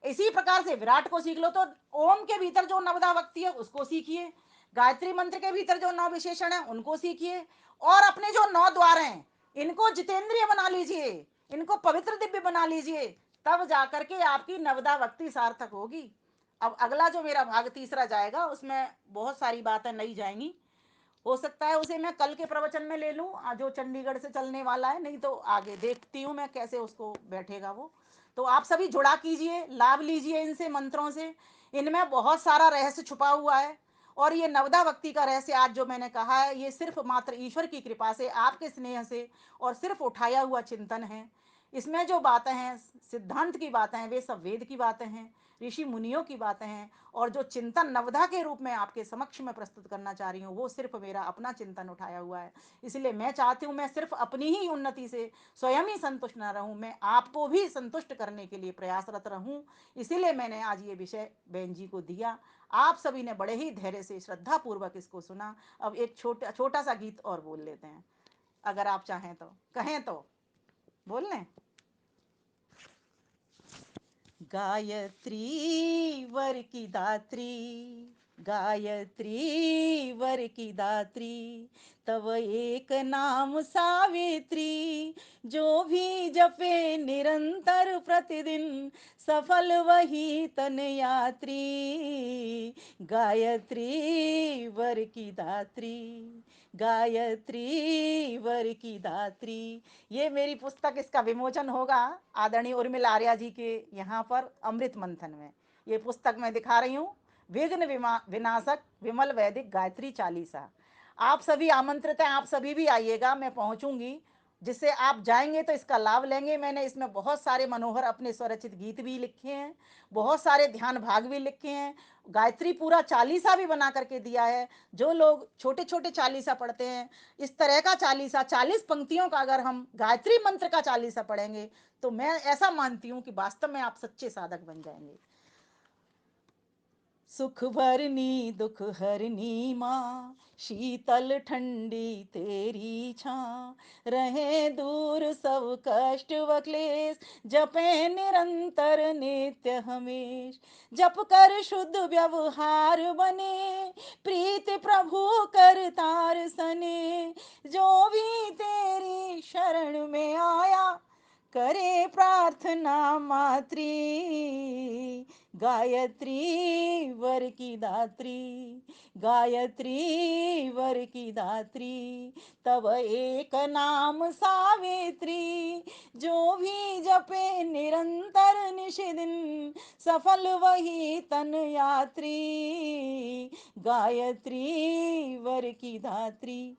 इसी प्रकार से विराट को सीख लो। तो ओम के भीतर जो नवदा भक्ति है उसको सीखिए, गायत्री मंत्र के भीतर जो 9 विशेषण है उनको सीखिए, और अपने जो 9 द्वार हैं इनको जितेंद्रिय बना लीजिए, इनको पवित्र दिव्य बना लीजिए, तब जाकर के आपकी नवदा भक्ति सार्थक होगी। अब अगला जो मेरा भाग तीसरा जाएगा उसमें बहुत सारी बातें नई जाएंगी। हो सकता है उसे मैं कल के प्रवचन में ले लूं, जो चंडीगढ़ से चलने वाला है, नहीं तो आगे देखती हूँ मैं कैसे उसको बैठेगा वो। तो आप सभी जुड़ा कीजिए, लाभ लीजिए इनसे, मंत्रों से। इनमें बहुत सारा रहस्य छुपा हुआ है। और ये नवदा भक्ति का रहस्य आज जो मैंने कहा है, ये सिर्फ मात्र ईश्वर की कृपा से, आपके स्नेह से, और सिर्फ उठाया हुआ चिंतन है। इसमें जो बातें हैं, सिद्धांत की बातें हैं, वे सब वेद की बातें हैं, ऋषि मुनियों की बातें हैं। और जो चिंतन नवधा के रूप में आपके समक्ष में प्रस्तुत करना चाह रही हूँ वो सिर्फ मेरा अपना चिंतन उठाया हुआ है। इसलिए मैं चाहती हूँ मैं सिर्फ अपनी ही उन्नति से स्वयं ही संतुष्ट न रहूँ, मैं आपको भी संतुष्ट करने के लिए प्रयासरत रहूँ। इसीलिए मैंने आज ये विषय बहन जी को दिया। आप सभी ने बड़े ही धैर्य से श्रद्धा पूर्वक इसको सुना। अब एक छोटा सा गीत और बोल लेते हैं, अगर आप चाहें तो, कहें तो बोल लें। गायत्री वर की दात्री, गायत्री वर की दात्री, तव एक नाम सावित्री, जो भी जपे निरंतर प्रतिदिन, सफल वही तन यात्री। गायत्री वर की दात्री, गायत्री वर की दात्री। ये मेरी पुस्तक, इसका विमोचन होगा आदरणीय उर्मिला आर्या जी के यहाँ पर अमृत मंथन में। ये पुस्तक मैं दिखा रही हूँ, विघ्न विनाशक विमल वैदिक गायत्री चालीसा। आप सभी आमंत्रित हैं, आप सभी भी आइएगा, मैं पहुंचूंगी, जिससे आप जाएंगे तो इसका लाभ लेंगे। मैंने इसमें बहुत सारे मनोहर अपने स्वरचित गीत भी लिखे हैं, बहुत सारे ध्यान भाग भी लिखे हैं, गायत्री पूरा चालीसा भी बना करके दिया है। जो लोग छोटे छोटे चालीसा पढ़ते हैं, इस तरह का चालीसा 40 पंक्तियों का अगर हम गायत्री मंत्र का चालीसा पढ़ेंगे, तो मैं ऐसा मानती हूँ कि वास्तव में आप सच्चे साधक बन जाएंगे। सुख भरनी दुख हरनी माँ, शीतल ठंडी तेरी छाँ, रहे दूर सब कष्ट व क्लेश, जपे निरंतर नित्य हमेश। जप कर शुद्ध व्यवहार बने, प्रीति प्रभु कर तार सने, जो भी तेरी शरण में आया, करे प्रार्थना मात्री। गायत्री वर की दात्री, गायत्री वर की दात्री, तब एक नाम सावित्री, जो भी जपे निरंतर निश दिन, सफल वही तन यात्री। गायत्री वर की दात्री,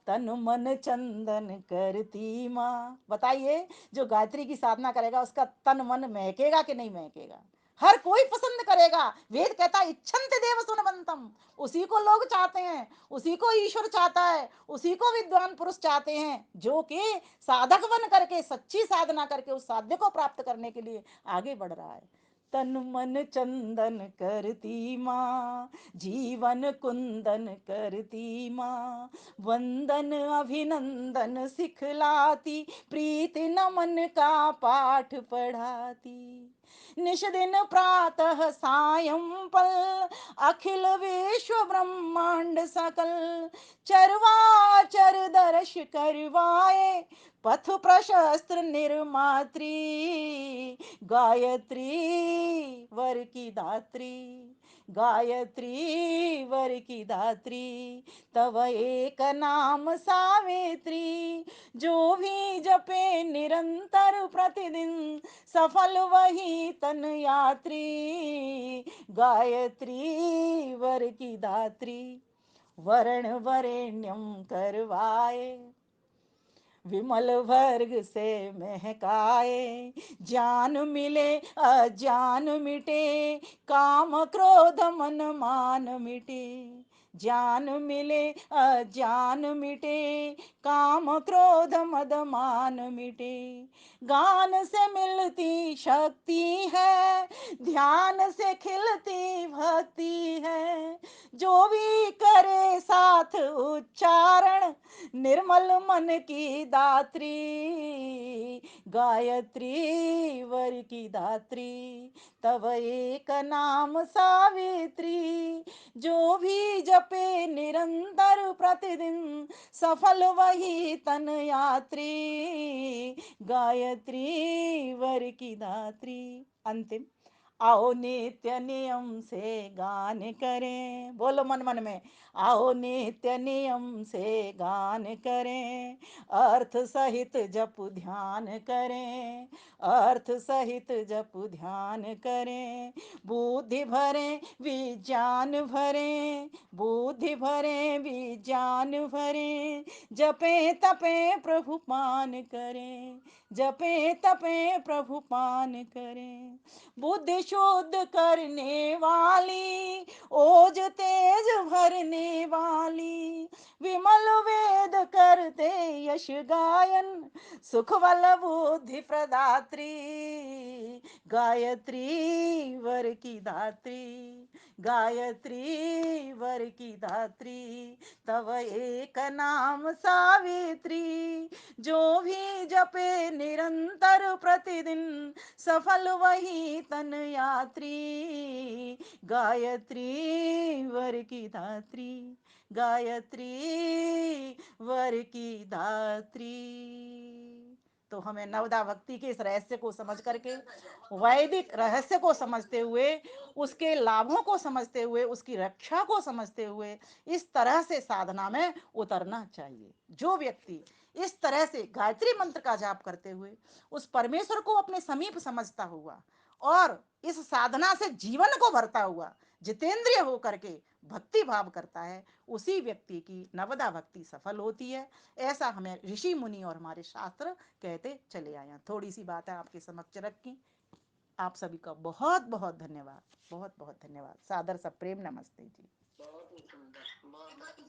तन मन चंदन करती माँ। बताइए, जो गायत्री की साधना करेगा उसका तन मन महकेगा कि नहीं महकेगा? हर कोई पसंद करेगा। वेद कहता है इच्छन्ति देव सुनवंतम, उसी को लोग चाहते हैं, उसी को ईश्वर चाहता है, उसी को विद्वान पुरुष चाहते हैं, जो कि साधक बन करके सच्ची साधना करके उस साध्य को प्राप्त करने के लिए आगे बढ़ रहा है। तन मन चंदन करती माँ, जीवन कुंदन करती माँ, वंदन अभिनंदन सिखलाती, प्रीति नमन का पाठ पढ़ाती। निश दिन प्रातः सायं पल, अखिल विश्व ब्रह्मांड सकल, चरवाचर दर्श करवाए, पथ प्रशस्त निर्मात्री। गायत्री वर की दात्री, गायत्री वर की दात्री, तव एक नाम सावित्री, जो भी जपे निरंतर प्रतिदिन, सफल वही तन यात्री। गायत्री वर की दात्री, वरण वरेण्यम करवाए, विमल वर्ग से महकाए, ज्ञान मिले अज्ञान मिटे, काम क्रोध मन मान मिटे। ज्ञान मिले अज्ञान मिटे, काम क्रोध मद मान मिटे। गान से मिलती शक्ति है, ध्यान से खिलती भक्ति है, जो भी करे साथ उच्चारण, निर्मल मन की दात्री। गायत्री वर की दात्री, तब एक नाम सावित्री, जो भी जपे निरंतर प्रतिदिन, सफल वही तन यात्री। गायत्री वर की दात्री। अंतिम, आओ नित्य नियम से गान करें, बोलो मन मन में, आओ नित्य नियम से गान करें, अर्थ सहित जप ध्यान करें, अर्थ सहित जप ध्यान करें, बुद्धि भरें विज्ञान भरें, बुद्धि भरें विज्ञान भरें, जपे तपे प्रभु पान करें, जपे तपे प्रभु पान करें। बुद्धि शुद्ध करने वाली, ओज तेज भरने वाली, विमल वेद करते यश गायन सुख बल बुद्धि प्रदात्री, गायत्री वर की दात्री, गायत्री वर की दात्री, तव एक नाम सावित्री, जो भी जपे निरंतर प्रतिदिन, सफल वही तन यात्री, गायत्री वर की दात्री, गायत्री वर की दात्री। तो हमें नवदा भक्ति के इस रहस्य को समझ करके, वैदिक रहस्य को समझते हुए, उसके लाभों को समझते हुए, उसकी रक्षा को समझते हुए इस तरह से साधना में उतरना चाहिए। जो व्यक्ति इस तरह से गायत्री मंत्र का जाप करते हुए उस परमेश्वर को अपने समीप समझता हुआ और इस साधना से जीवन को भरता हुआ जितेंद्रिय होकर के भक्ति भाव करता है, उसी व्यक्ति की नवदा भक्ति सफल होती है। ऐसा हमें ऋषि मुनि और हमारे शास्त्र कहते चले आए हैं। थोड़ी सी बातें आपके समक्ष रखी। आप सभी का बहुत बहुत धन्यवाद, बहुत बहुत धन्यवाद। सादर सप्रेम नमस्ते जी। बहुत ही सुंदर।